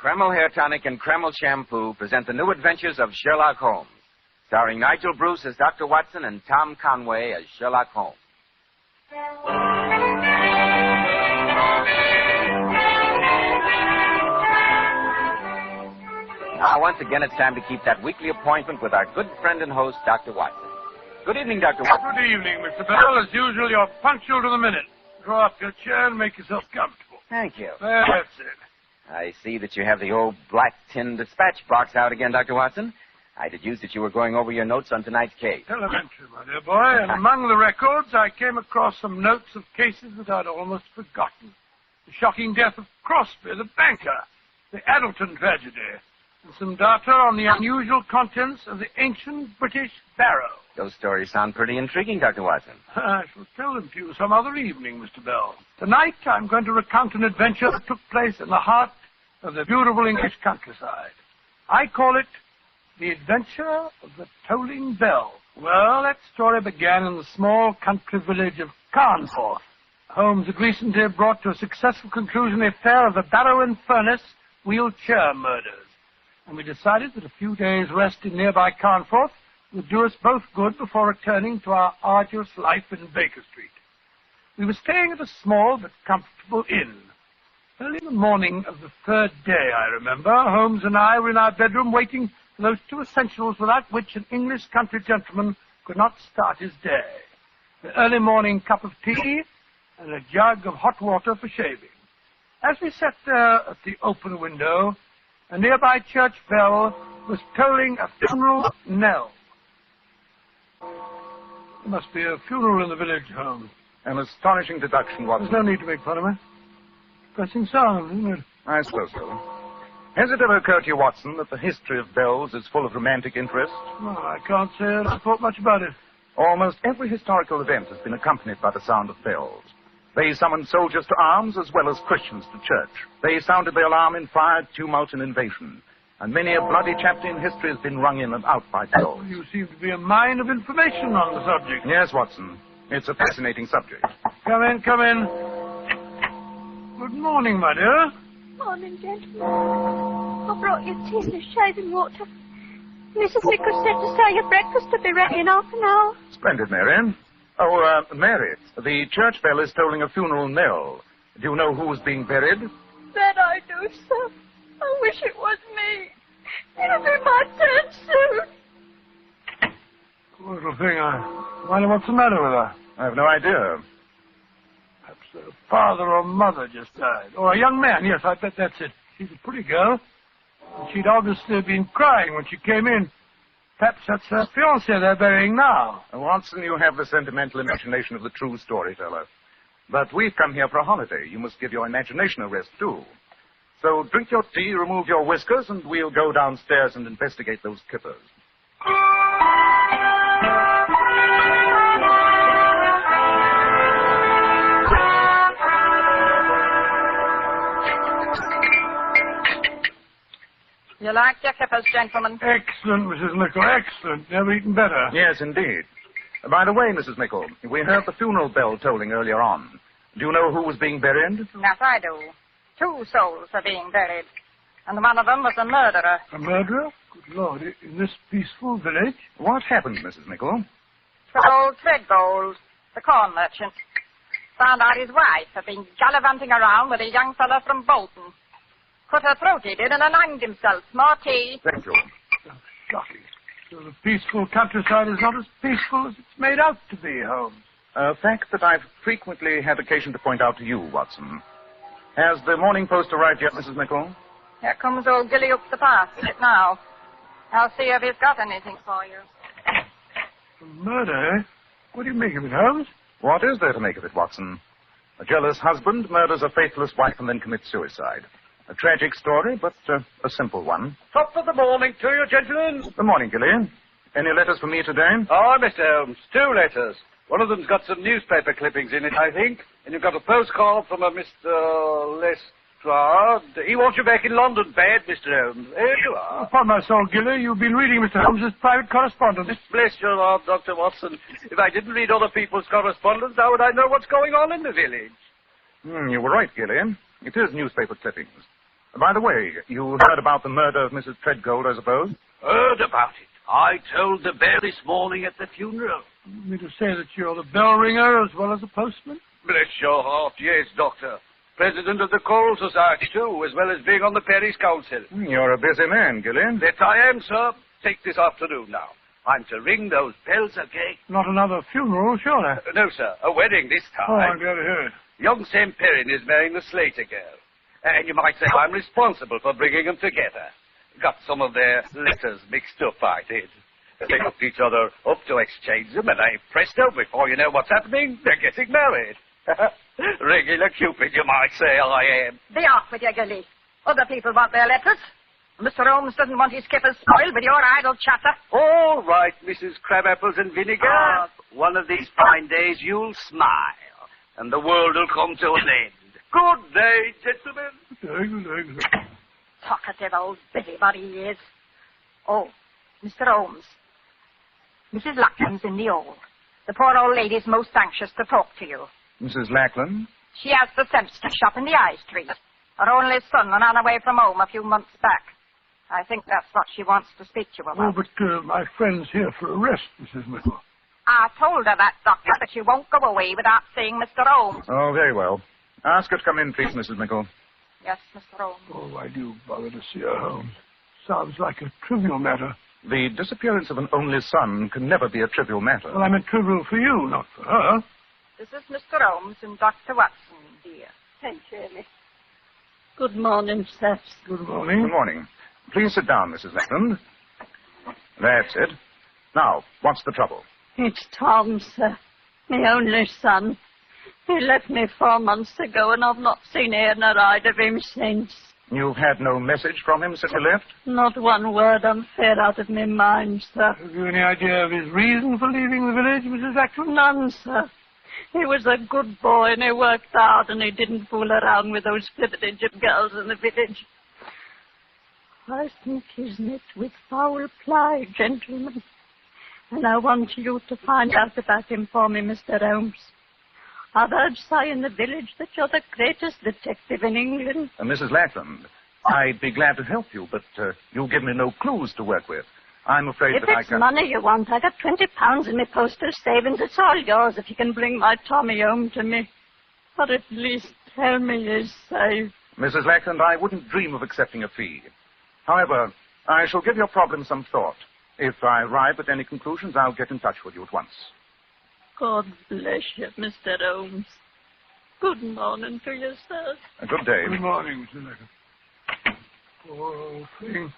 Kreml Hair Tonic and Kreml Shampoo present the new adventures of Sherlock Holmes, starring Nigel Bruce as Dr. Watson and Tom Conway as Sherlock Holmes. Now, once again, it's time to keep that weekly appointment with our good friend and host, Dr. Watson. Good evening, Dr. Watson. Good evening, Mr. Bell. As usual, you're punctual to the minute. Draw up your chair and make yourself comfortable. Thank you. That's it. I see that you have the old black tin dispatch box out again, Dr. Watson. I deduced that you were going over your notes on tonight's case. Elementary, my dear boy. And among the records, I came across some notes of cases that I'd almost forgotten. The shocking death of Crosby, the banker, the Addleton tragedy, and some data on the unusual contents of the ancient British barrow. Those stories sound pretty intriguing, Dr. Watson. I shall tell them to you some other evening, Mr. Bell. Tonight, I'm going to recount an adventure that took place in the heart of the beautiful English countryside. I call it The Adventure of the Tolling Bell. Well, that story began in the small country village of Carnforth. Holmes had recently brought to a successful conclusion the affair of the Barrow and Furnace wheelchair murders, and we decided that a few days' rest in nearby Carnforth would do us both good before returning to our arduous life in Baker Street. We were staying at a small but comfortable inn. Early in the morning of the third day, I remember, Holmes and I were in our bedroom waiting for those two essentials without which an English country gentleman could not start his day: the early morning cup of tea and a jug of hot water for shaving. As we sat there at the open window, a nearby church bell was tolling a funeral knell. There must be a funeral in the village, Holmes. An astonishing deduction, Watson. There's no need to make fun of me. Pressing sound, isn't it? I suppose so. Has it ever occurred to you, Watson, that the history of bells is full of romantic interest? Well, I can't say I thought much about it. Almost every historical event has been accompanied by the sound of bells. They summoned soldiers to arms as well as Christians to church. They sounded the alarm in fire, tumult, and invasion. And many a bloody chapter in history has been rung in and out by bells. You seem to be a mine of information on the subject. Yes, Watson. It's a fascinating subject. Come in, come in. Good morning, my dear. Morning, gentlemen. I brought you tea and shaving water. Mrs. Nichols said to say your breakfast will be ready in half an hour. Splendid, Mary. Oh, Mary, the church bell is tolling a funeral knell. Do you know who is being buried? That I do, sir. I wish it was me. It'll be my turn soon. Poor little thing. I wonder what's the matter with her. I have no idea. Perhaps her father or mother just died. Or a young man. Yes, I bet that's it. She's a pretty girl. And she'd obviously been crying when she came in. Perhaps that's her fiancé they're burying now. Watson, you have the sentimental imagination of the true storyteller. But we've come here for a holiday. You must give your imagination a rest, too. So drink your tea, remove your whiskers, and we'll go downstairs and investigate those kippers. You like your kippers, gentlemen? Excellent, Mrs. Mickle, excellent. Never eaten better. Yes, indeed. By the way, Mrs. Mickle, we heard the funeral bell tolling earlier on. Do you know who was being buried? Yes, I do. 2 souls are being buried. And one of them was a murderer. A murderer? Good Lord, in this peaceful village? What happened, Mrs. Mickle? For old Threadgold, the corn merchant. Found out his wife had been gallivanting around with a young fellow from Bolton. Cut her throat, he did, and then hanged himself. More tea. Thank you. Oh, shocking. So the peaceful countryside is not as peaceful as it's made out to be, Holmes. A fact that I've frequently had occasion to point out to you, Watson. Has the Morning Post arrived yet, Mrs. Mickle? Here comes old Gilly up the path. Sit now. I'll see if he's got anything for you. A murder, eh? What do you make of it, Holmes? What is there to make of it, Watson? A jealous husband murders a faithless wife and then commits suicide. A tragic story, but a simple one. Top of the morning to you, gentlemen. Good morning, Gilly. Any letters for me today? Oh, Mr. Holmes, 2 letters. One of them's got some newspaper clippings in it, I think. And you've got a postcard from a Mr. Lestrade. He wants you back in London bad, Mr. Holmes. Here you are. Upon my soul, Gilly, you've been reading Mr. Holmes's private correspondence. Bless your heart, Dr. Watson. If I didn't read other people's correspondence, how would I know what's going on in the village? You were right, Gillian. It is newspaper clippings. By the way, you heard about the murder of Mrs. Treadgold, I suppose? Heard about it. I told the bear this morning at the funeral. You mean to say that you're the bell ringer as well as the postman? Bless your heart, yes, Doctor. President of the Coal Society, too, as well as being on the parish council. You're a busy man, Gillian. That I am, sir. Take this afternoon now. I'm to ring those bells again. Not another funeral, surely? No, sir. A wedding this time. Oh, I'm glad to hear it. Young Sam Perrin is marrying the Slater girl. And you might say I'm responsible for bringing them together. Got some of their letters mixed up, I did. They looked each other up to exchange them, and presto, before you know what's happening, they're getting married. Regular Cupid, you might say I am. Be off with you, Gilly. Other people want their letters. Mr. Holmes doesn't want his kippers spoiled with your idle chatter. All right, Mrs. Crabapples and Vinegar. One of these fine days you'll smile, and the world will come to an end. Good day, gentlemen. Talkative old busybody he is. Oh, Mr. Holmes. Mrs. Lackland's in the old. The poor old lady's most anxious to talk to you. Mrs. Lackland? She has the Semster shop in the High Street. Her only son ran away from home a few months back. I think that's what she wants to speak to you about. Oh, but my friend's here for a rest, Mrs. Mickle. I told her that, Doctor, but she won't go away without seeing Mr. Holmes. Oh, very well. Ask her to come in, please, Mrs. Mickle. Yes, Mr. Holmes. Oh, why do you bother to see her, Holmes? Sounds like a trivial matter. The disappearance of an only son can never be a trivial matter. Well, I meant trivial for you, not for her. This is Mr. Holmes and Dr. Watson, dear. Thank you, Ellie. Good morning, sir. Good morning. Good morning. Please sit down, Mrs. Lackland. That's it. Now, what's the trouble? It's Tom, sir. My only son. He left me 4 months ago, and I've not seen ear nor eyed of him since. You've had no message from him since he left? Not one word. I'm fair out of my mind, sir. Have you any idea of his reason for leaving the village, Mrs. Lackland? None, sir. He was a good boy, and he worked hard, and he didn't fool around with those flippage of girls in the village. I think he's met with foul play, gentlemen. And I want you to find out about him for me, Mr. Holmes. I've heard say in the village that you're the greatest detective in England. Mrs. Lackland, I'd be glad to help you, but you give me no clues to work with. I'm afraid If that I it's can't... money you want, I got £20 in my postal savings. It's all yours if you can bring my Tommy home to me. Or at least tell me he's safe. Mrs. Lackland, I wouldn't dream of accepting a fee. However, I shall give your problem some thought. If I arrive at any conclusions, I'll get in touch with you at once. God bless you, Mr. Holmes. Good morning to you, sir. Good day. Good morning, Mrs. Lackland. Poor old thing.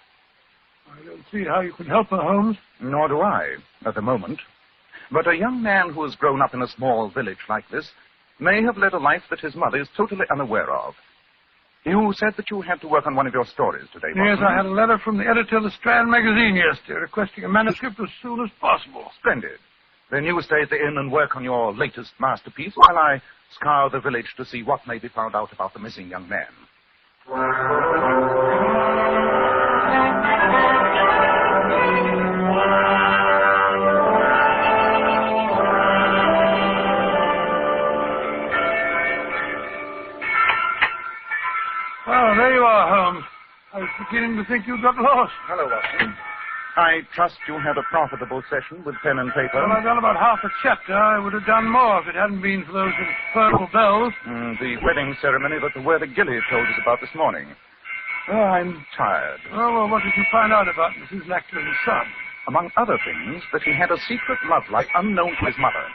I don't see how you can help her, Holmes. Nor do I, at the moment. But a young man who has grown up in a small village like this may have led a life that his mother is totally unaware of. You said that you had to work on one of your stories today, Yes, Watson. I had a letter from the editor of the Strand magazine yesterday requesting a manuscript as soon as possible. Splendid. Then you stay at the inn and work on your latest masterpiece while I scour the village to see what may be found out about the missing young man. Oh, there you are, Holmes. I was beginning to think you got lost. Hello, Watson. I trust you had a profitable session with pen and paper. Well, I've done about half a chapter. I would have done more if it hadn't been for those infernal bells. The wedding ceremony that the worthy Gilly told us about this morning. Oh, I'm tired. Oh, well, what did you find out about Mrs. Lackland's son? Among other things, that he had a secret love life unknown to his mother.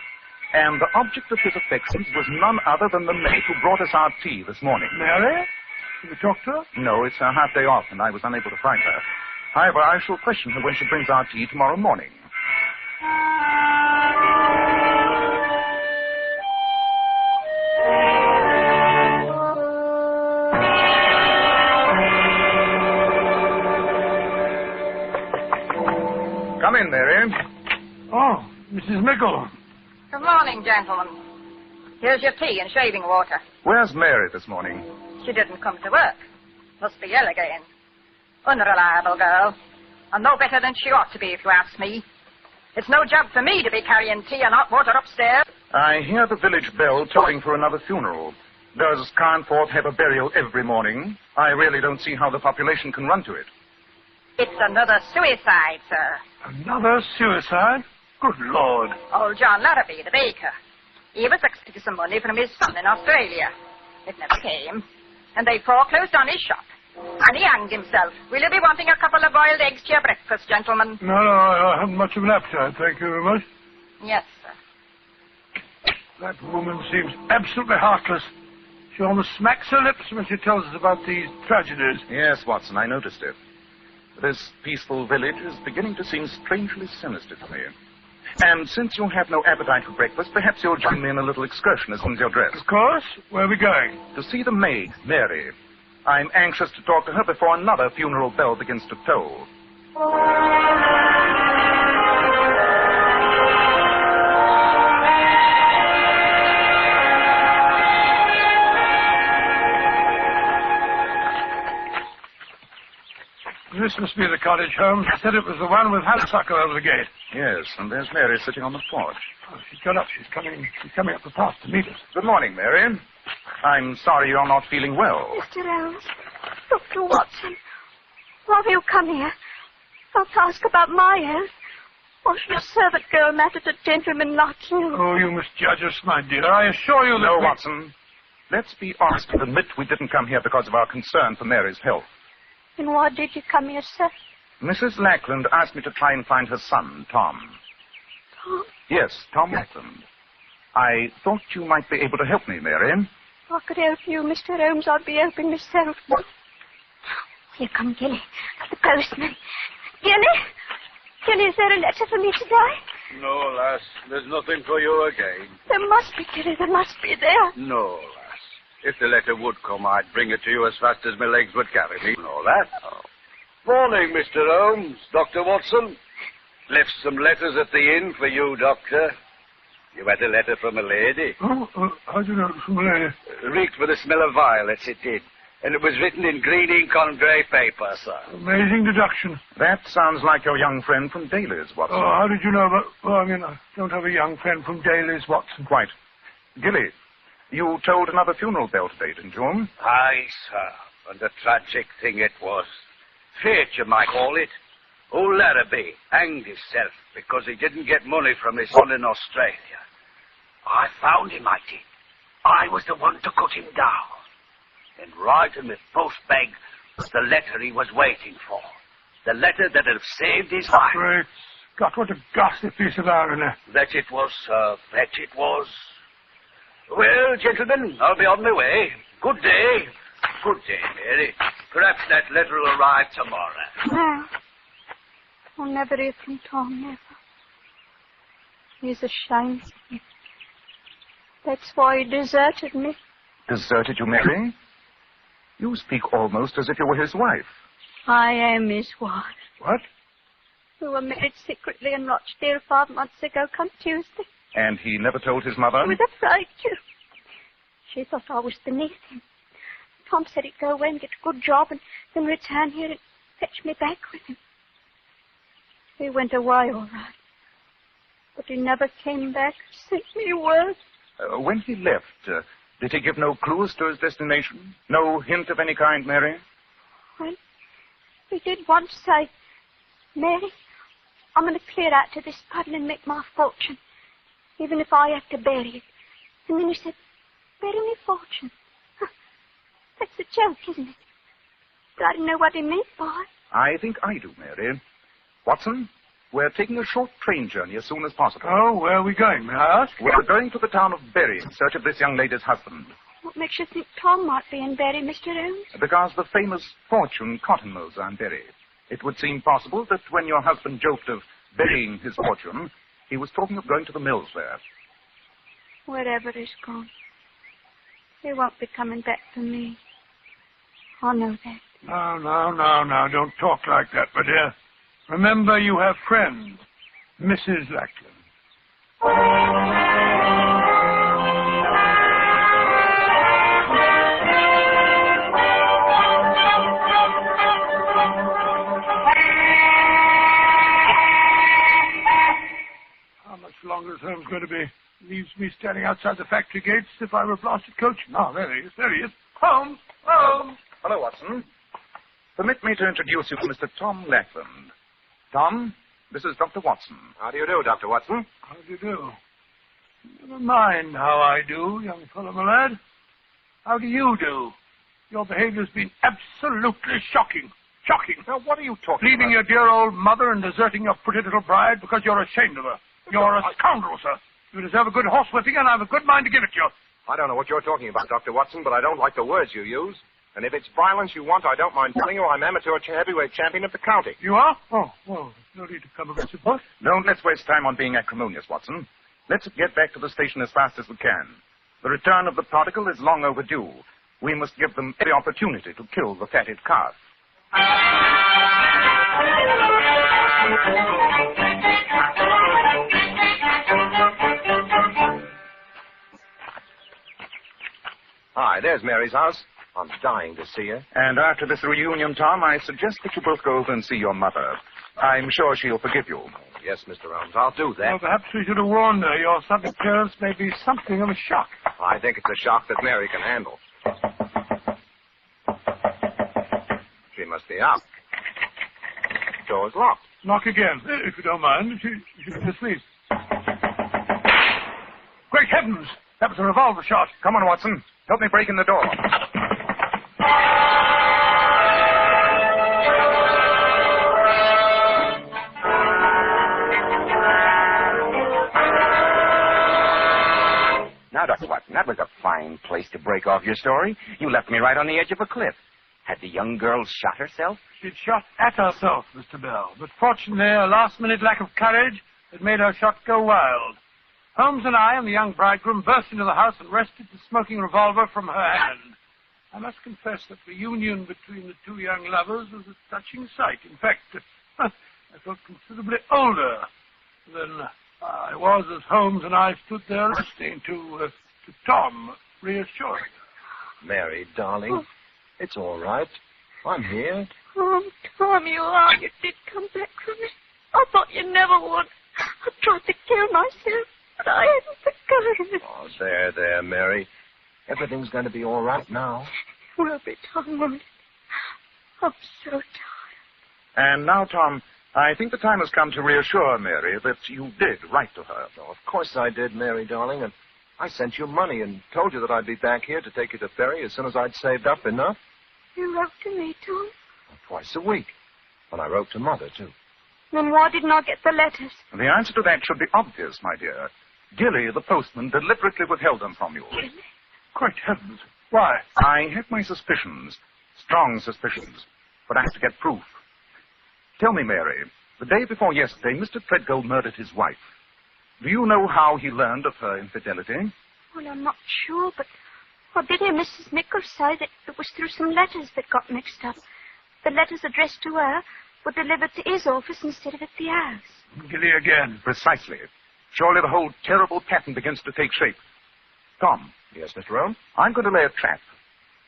And the object of his affections was none other than the maid who brought us our tea this morning. Mary? Did you talk to her? No, it's a half day off, and I was unable to find her. However, I shall question her when she brings our tea tomorrow morning. Come in, Mary. Oh, Mrs. Mickle. Good morning, gentlemen. Here's your tea and shaving water. Where's Mary this morning? She didn't come to work. Must be ill again. Unreliable girl. And no better than she ought to be, if you ask me. It's no job for me to be carrying tea and hot water upstairs. I hear the village bell tolling for another funeral. Does Carnforth have a burial every morning? I really don't see how the population can run to it. It's another suicide, sir. Another suicide? Good Lord. Old John Larrabee, the baker. He was expecting some money from his son in Australia. It never came. And they foreclosed on his shop. And he hanged himself. Will you be wanting a couple of boiled eggs to your breakfast, gentlemen? No, I haven't much of an appetite, thank you very much. Yes, sir. That woman seems absolutely heartless. She almost smacks her lips when she tells us about these tragedies. Yes, Watson, I noticed it. This peaceful village is beginning to seem strangely sinister to me. And since you have no appetite for breakfast, perhaps you'll join me in a little excursion as soon as you're dressed. Of course. Where are we going? To see the maid, Mary. I'm anxious to talk to her before another funeral bell begins to toll. This must be the cottage, Holmes. I said it was the one with honeysuckle over the gate. Yes, and there's Mary sitting on the porch. Oh, she's got up. She's coming up the path to meet us. Good morning, Mary. I'm sorry you're not feeling well. Mr. Holmes, Dr. Watson, why have you come here? Not to ask about my health. Or should a servant girl matter to gentlemen like you? Oh, you misjudge us, my dear. I assure you that No, Watson. Let's be honest and admit we didn't come here because of our concern for Mary's health. Then why did you come here, sir? Mrs. Lackland asked me to try and find her son, Tom. Tom? Yes, Tom Lackland. I thought you might be able to help me, Mary. If I could help you, Mr. Holmes, I'd be helping myself. Here come Gilly, the postman. Gilly, is there a letter for me today? No, lass. There's nothing for you again. There must be, Gilly. There must be there. No, lass. If the letter would come, I'd bring it to you as fast as my legs would carry me. No, that. Oh. Morning, Mr. Holmes. Dr. Watson. Left some letters at the inn for you, Doctor. You had a letter from a lady. Oh, how do you know it was from a lady? Reeked with the smell of violets, it did. And it was written in green ink on grey paper, sir. Amazing deduction. That sounds like your young friend from Daly's, Watson. Oh, how did you know about... Oh, I mean, I don't have a young friend from Daly's, Watson. Quite. Gilly, you tolled another funeral bell today, didn't you? Aye, sir. And a tragic thing it was. Fate, you might call it. Old Larrabee hanged himself because he didn't get money from his son in Australia. I found him, I did. I was the one to cut him down. And right in the post bag was the letter he was waiting for. The letter that had saved his life. Great Scott, what a ghastly piece of irony. That it was, sir. That it was. Well, gentlemen, I'll be on my way. Good day. Good day, Mary. Perhaps that letter will arrive tomorrow. No. I'll never hear from Tom, never. He's ashamed of me. That's why he deserted me. Deserted you, Mary? You speak almost as if you were his wife. I am his wife. What? We were married secretly in Rochdale 5 months ago, come Tuesday. And he never told his mother? He was afraid to. She thought I was beneath him. Tom said he'd go away and get a good job and then return here and fetch me back with him. He went away all right. But he never came back and sent me word. When he left, did he give no clues to his destination? No hint of any kind, Mary? Well, he did once say, Mary, I'm going to clear out to this puddle and make my fortune, even if I have to bury it. And then he said, bury me fortune. That's a joke, isn't it? But I didn't know what he meant by it. I think I do, Mary. Watson, we're taking a short train journey as soon as possible. Oh, where are we going, may I ask? We're going to the town of Bury in search of this young lady's husband. What makes you think Tom might be in Bury, Mr. Holmes? Because the famous fortune cotton mills are in Bury. It would seem possible that when your husband joked of burying his fortune, he was talking of going to the mills there. Wherever he's gone, he won't be coming back for me. I know that. No, don't talk like that, my dear. Remember, you have friends, Mrs. Lackland. How much longer is Holmes going to be? Leaves me standing outside the factory gates as if I were a blasted coach. Oh, there he is. There he is. Holmes! Holmes! Hello, Watson. Permit me to introduce you to Mr. Tom Lackland. Tom, this is Dr. Watson. How do you do, Dr. Watson? How do you do? Never mind how I do, young fellow, my lad. How do you do? Your behavior's been absolutely shocking. Shocking. Now, what are you talking Leaving your dear old mother and deserting your pretty little bride because you're ashamed of her. You're a scoundrel, sir. You deserve a good horsewhipping, and I have a good mind to give it you. I don't know what you're talking about, Dr. Watson, but I don't like the words you use. And if it's violence you want, I don't mind telling you I'm amateur heavyweight champion of the county. You are? Oh, well, no need to come aggressive, boss. Don't let's waste time on being acrimonious, Watson. Let's get back to the station as fast as we can. The return of the prodigal is long overdue. We must give them every opportunity to kill the fatted calf. Hi, there's Mary's house. I'm dying to see her. And after this reunion, Tom, I suggest that you both go over and see your mother. I'm sure she'll forgive you. Yes, Mr. Holmes, I'll do that. Well, perhaps we should have warned her. Your sudden appearance may be something of a shock. I think it's a shock that Mary can handle. She must be out. Door's locked. Knock again, if you don't mind. She can dismiss. Great heavens! That was a revolver shot. Come on, Watson. Help me break in the door. Now, Dr. Watson, that was a fine place to break off your story. You left me right on the edge of a cliff. Had the young girl shot herself? She'd shot at herself, Mr. Bell. But fortunately, a last-minute lack of courage had made her shot go wild. Holmes and I and the young bridegroom burst into the house and wrested the smoking revolver from her hand. I must confess that the union between the two young lovers was a touching sight. In fact, I felt considerably older than I was as Holmes and I stood there listening to Tom reassuring her. Mary, darling, it's all right. I'm here. Oh, Tom, you are. You did come back from me. I thought you never would. I tried to kill myself, but I hadn't the courage. Oh, there, Mary. Everything's going to be all right now. It will be, Tom, won't it? I'm so tired. And now, Tom, I think the time has come to reassure Mary that you did write to her. Oh, of course I did, Mary, darling, and I sent you money and told you that I'd be back here to take you to Ferry as soon as I'd saved up enough. You wrote to me, Tom? Twice a week. And I wrote to Mother, too. Then why didn't I get the letters? The answer to that should be obvious, my dear. Gilly, the postman, deliberately withheld them from you. Really? Great heavens. Why? I have my suspicions, strong suspicions, but I have to get proof. Tell me, Mary, the day before yesterday, Mr. Threadgold murdered his wife. Do you know how he learned of her infidelity? Well, I'm not sure, but I did hear Mrs. Mickle say that it was through some letters that got mixed up. The letters addressed to her were delivered to his office instead of at the house. Gilly again. Precisely. Surely the whole terrible pattern begins to take shape. Tom. Yes, Mr. Holmes? I'm going to lay a trap.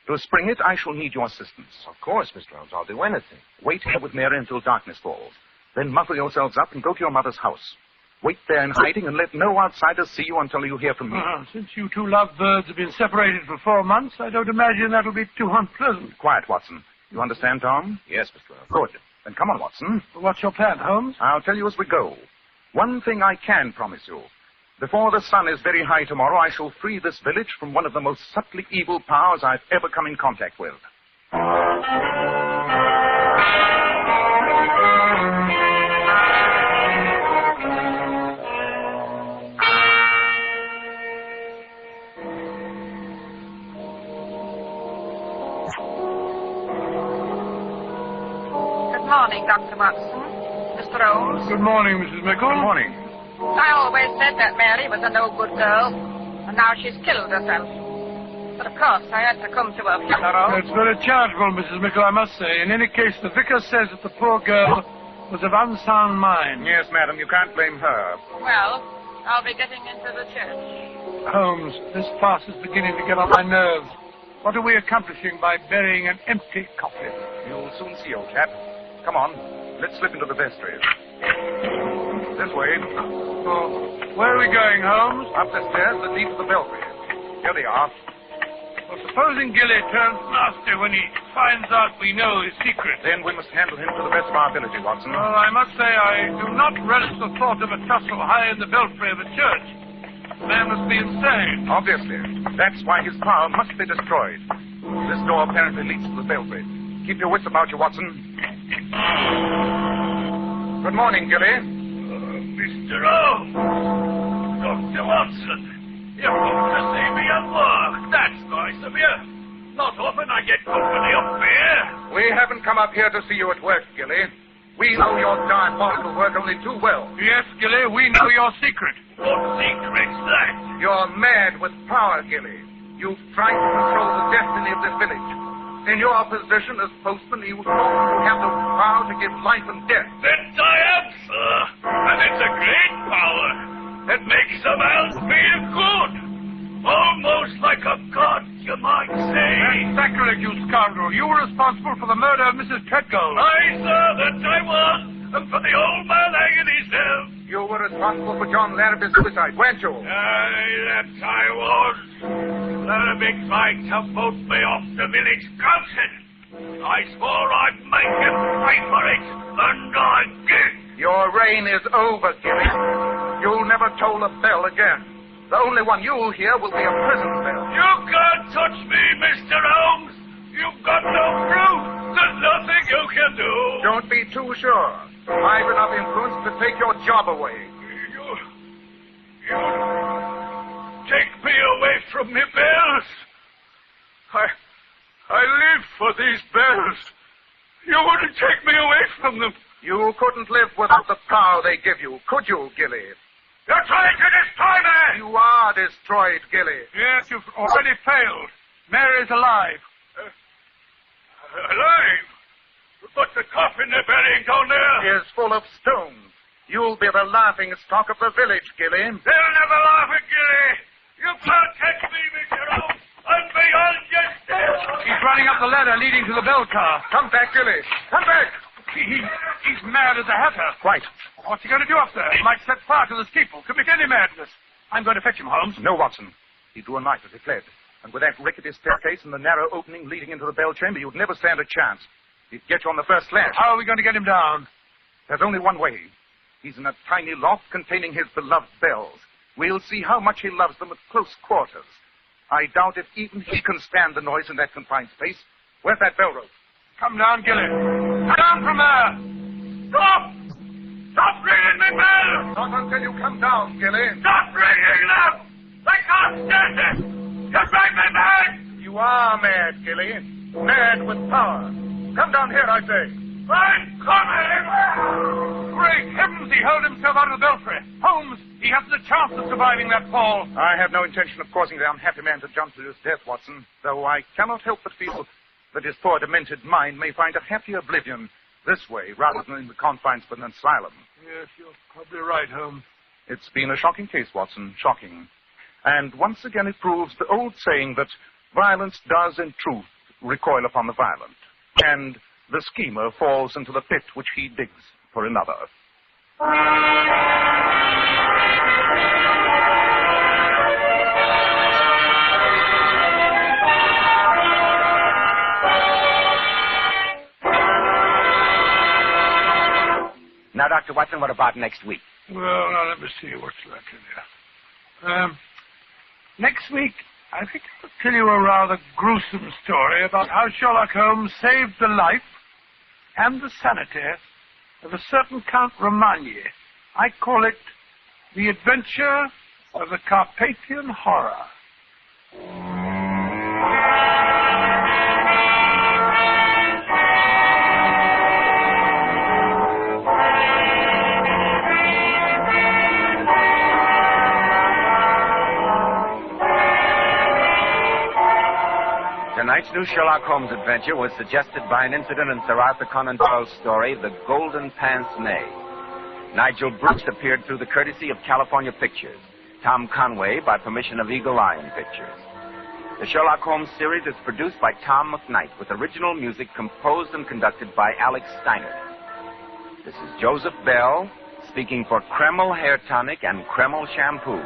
To spring it, I shall need your assistance. Of course, Mr. Holmes. I'll do anything. Wait here with Mary until darkness falls. Then muffle yourselves up and go to your mother's house. Wait there in hiding and let no outsiders see you until you hear from me. Since you two lovebirds have been separated for 4 months, I don't imagine that'll be too unpleasant. Quiet, Watson. You understand, Tom? Yes, Mr. Holmes. Good. Then come on, Watson. What's your plan, Holmes? I'll tell you as we go. One thing I can promise you. Before the sun is very high tomorrow, I shall free this village from one of the most subtly evil powers I've ever come in contact with. Good morning, Dr. Watson. Mr. Holmes. Good morning, Mrs. Mickle. Good morning. I always said that Mary was a no-good girl, and now she's killed herself. But of course, I had to come to her funeral. It's very charitable, Mrs. Mickle, I must say. In any case, the vicar says that the poor girl was of unsound mind. Yes, madam, you can't blame her. Well, I'll be getting into the church. Holmes, this farce is beginning to get on my nerves. What are we accomplishing by burying an empty coffin? You'll soon see, old chap. Come on, let's slip into the vestry. This way. Oh, where are we going, Holmes? Up the stairs that lead to the belfry. Here they are. Well, supposing Gilly turns nasty when he finds out we know his secret. Then we must handle him to the best of our ability, Watson. Well, I must say I do not relish the thought of a tussle high in the belfry of a church. The man must be insane. Obviously. That's why his power must be destroyed. This door apparently leads to the belfry. Keep your wits about you, Watson. Good morning, Gilly. Mr. Holmes. Dr. Watson. You've come to see me at work. That's nice of you. Not often I get company up here. We haven't come up here to see you at work, Gilly. We know your diabolical work only too well. Yes, Gilly, we know your secret. What secret's that? You're mad with power, Gilly. You've tried to control the destiny of this village. In your position as postman, you thought you have the power to give life and death. That I am, sir. And it's a great power. It makes a man feel good. Almost like a god, you might say. That's sacrilege, you scoundrel. You were responsible for the murder of Mrs. Treadgold. Aye, sir, that I was. And for the old man hanging himself. You were responsible for John Larrabee's suicide, weren't you? Aye, that I was. Larrabee tried to vote me off the village council. I swore I'd make him pay for it, and I did. Your reign is over, Gilly. You'll never toll a bell again. The only one you'll hear will be a prison bell. You can't touch me, Mr. Holmes. You've got no proof. There's nothing you can do. Don't be too sure. I've enough influence to take your job away. You take me away from me bells. I live for these bells. You wouldn't take me away from them. You couldn't live without the power they give you, could you, Gilly? You're trying to destroy me! You are destroyed, Gilly. Yes, you've already failed. Mary's alive. Alive? But the coffin they're burying down there Is full of stones. You'll be the laughing stock of the village, Gilly. They'll never laugh at Gilly. You can't catch me, Mr. Holmes. I'm beyond your still. He's running up the ladder leading to the bell car. Come back, Gilly. Come back. He's mad as a hatter. Quite. What's he going to do up there? He might set fire to the steeple. Commit any madness. I'm going to fetch him, Holmes. No, Watson. He drew a knife as he fled. And with that rickety staircase and the narrow opening leading into the bell chamber, you'd never stand a chance. He'd get you on the first slash. How are we going to get him down? There's only one way. He's in a tiny loft containing his beloved bells. We'll see how much he loves them at close quarters. I doubt if even he can stand the noise in that confined space. Where's that bell rope? Come down, Gilly. Come down from there. Stop! Stop ringing me bells! Not until you come down, Gilly. Stop ringing them! I can't stand it! You drive me mad! You are mad, Gilly. Mad with power. Come down here, I say. I'm coming! Great heavens, he hurled himself out of the belfry. Holmes, he hasn't a chance of surviving that fall. I have no intention of causing the unhappy man to jump to his death, Watson, though I cannot help but feel that his poor demented mind may find a happy oblivion this way rather than in the confines of an asylum. Yes, you're probably right, Holmes. It's been a shocking case, Watson, shocking. And once again it proves the old saying that violence does in truth recoil upon the violent, and the schemer falls into the pit which he digs for another. Now, Dr. Watson, what about next week? Well, now, let me see what's left in here. Next week, I think I'll tell you a rather gruesome story about how Sherlock Holmes saved the life and the sanity of a certain Count Romagny. I call it The Adventure of the Carpathian Horror. Tonight Tonight's new Sherlock Holmes adventure was suggested by an incident in Sir Arthur Conan Doyle's story, The Golden Pants Maid. Nigel Bruce appeared through the courtesy of California Pictures. Tom Conway by permission of Eagle Lion Pictures. The Sherlock Holmes series is produced by Tom McKnight with original music composed and conducted by Alex Steiner. This is Joseph Bell speaking for Kreml Hair Tonic and Kreml Shampoo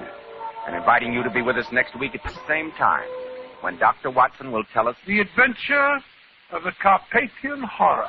and inviting you to be with us next week at the same time when Dr. Watson will tell us the adventure of the Carpathian Horror.